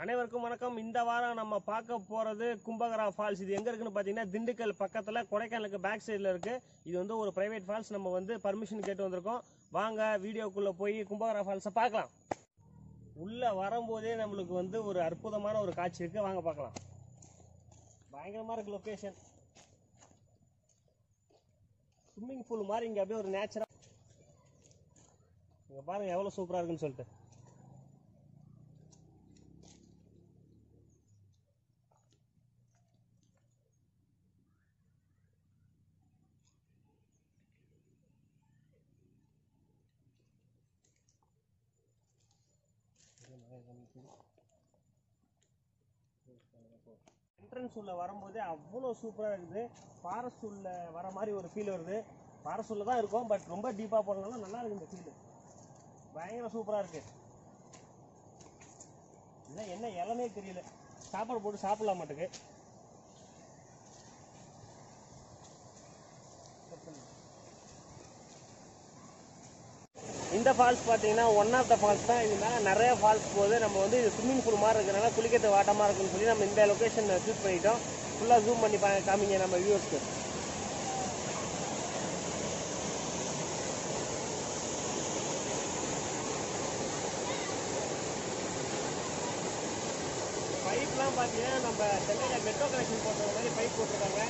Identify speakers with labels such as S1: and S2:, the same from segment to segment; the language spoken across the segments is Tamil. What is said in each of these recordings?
S1: அனைவருக்கும் வணக்கம். இந்த வாரம் நம்ம பார்க்க போறது கும்பகரா ஃபால்ஸ். இது எங்க இருக்குன்னு பாத்தீங்கன்னா திண்டுக்கல் பக்கத்துல கொடைக்கானலுக்கு பேக் சைடுல இருக்கு. இது வந்து ஒரு பிரைவேட் ஃபால்ஸ். நம்ம வந்து பர்மிஷன் கேட்டு வந்திருக்கோம். வாங்க வீடியோக்குள்ள போய் கும்பகரா ஃபால்ஸை பார்க்கலாம். உள்ள வரும்போதே நம்மளுக்கு வந்து ஒரு அற்புதமான ஒரு காட்சி இருக்கு. வாங்க பார்க்கலாம். பயங்கரமா இருக்கு லொகேஷன். ஸ்விம்மிங் பூல் மாதிரி இங்க அப்படியே ஒரு நேச்சுரா இங்க பாருங்க எவ்வளவு சூப்பரா இருக்குன்னு சொல்லிட்டு. என்ட்ரன்ஸ் உள்ள வரும்போதே அவ்வளோ சூப்பராக இருக்குது. ஃபாரஸ்ட் உள்ள வர மாதிரி ஒரு ஃபீல் வருது. ஃபாரஸ்ட் உள்ள தான் இருக்கும், பட் ரொம்ப டீப்பாக போனதுனால நல்லா இருக்கு. இந்த ஃபீல் பயங்கர சூப்பராக இருக்கு. இல்லை என்ன இலமே தெரியல. சாப்பாடு போட்டு சாப்பிடலாம் மாட்டுக்கு. இந்த ஃபால்ஸ் பார்த்தீங்கன்னா ஒன் ஆஃப் த ஃபால்ஸ் தான். இது மேலே நிறைய ஃபால்ஸ் போகுது. நம்ம வந்து இது ஸ்விம்மிங் பூல் மாதிரி இருக்கிறனால குளிக்கிறது வாட்டமாக இருக்குன்னு சொல்லி நம்ம இந்த லொக்கேஷன் சூஸ் பண்ணிட்டோம். ஃபுல்லாக ஜூம் பண்ணி காமிங்க நம்ம வியூவர்ஸ்க்கு. பைப்லாம் பார்த்தீங்கன்னா நம்ம சென்னையில் மெட்ரோ கனெக்ஷன் போட்டுற மாதிரி பைப் போட்டிருக்காங்க.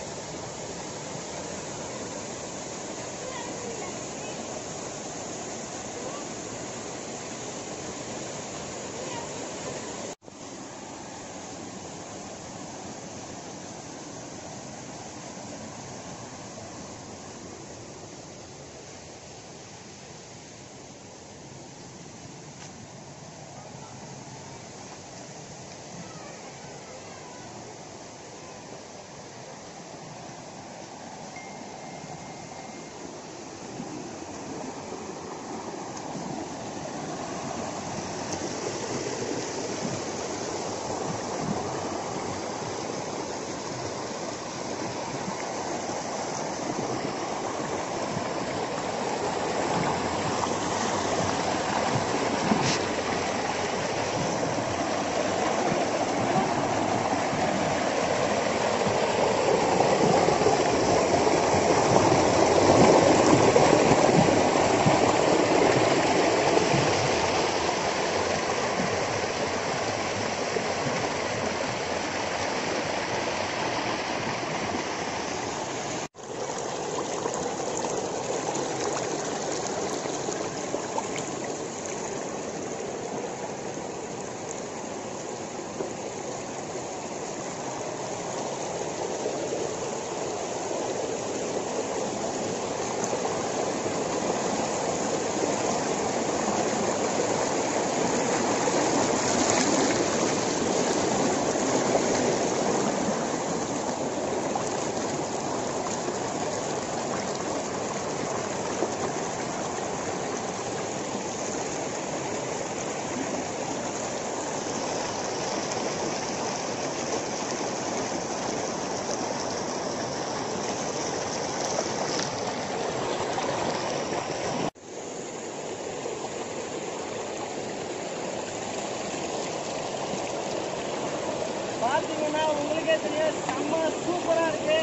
S1: பார்த்தீங்கன்னா உங்களுக்கே தெரியும், செம்ம சூப்பராக இருக்கு.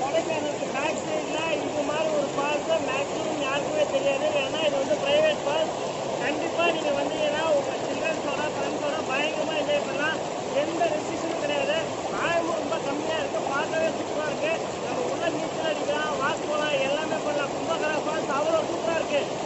S1: கொடைக்கானலுக்கு பேக் சைடில் இது மாதிரி ஒரு ஃபால்ஸ் மேக்ஸிமம் யாருக்குமே தெரியாது. ஏன்னா இது வந்து பிரைவேட் ஃபால்ஸ். கண்டிப்பாக நீங்கள் வந்தீங்கன்னா உங்கள் சில்ட்ரன்ஸோட ஃப்ரெண்ட்ஸோட பயங்கரமாக என்ஜாய் பண்ணலாம். எந்த ரெஸ்ட்ரிக்ஷனும் கிடையாது. ஆழமும் ரொம்ப கம்மியாக இருக்குது. பார்க்கவே சூப்பராக இருக்குது. நம்ம உள்ள நீச்சல் அடிக்கலாம், வாக் போகலாம், எல்லாமே பண்ணலாம். கும்பகரா ஃபால்ஸ் அவ்வளோ சூப்பராக இருக்குது.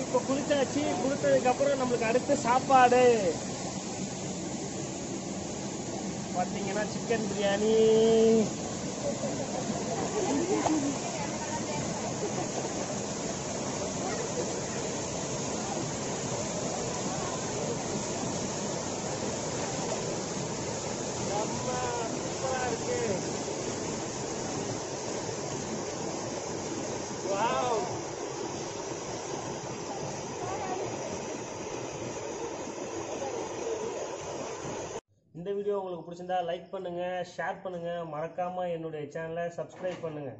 S1: இப்போ குளிச்சாச்சு. குளித்ததுக்கு அப்புறம் நம்மளுக்கு அடுத்து சாப்பாடு பார்த்தீங்கன்னா சிக்கன் பிரியாணி, இந்த வீடியோ உங்களுக்கு பிடிச்சிருந்தா லைக் பண்ணுங்கள், ஷேர் பண்ணுங்கள், மறக்காமல் என்னுடைய சேனலை சப்ஸ்கிரைப் பண்ணுங்கள்.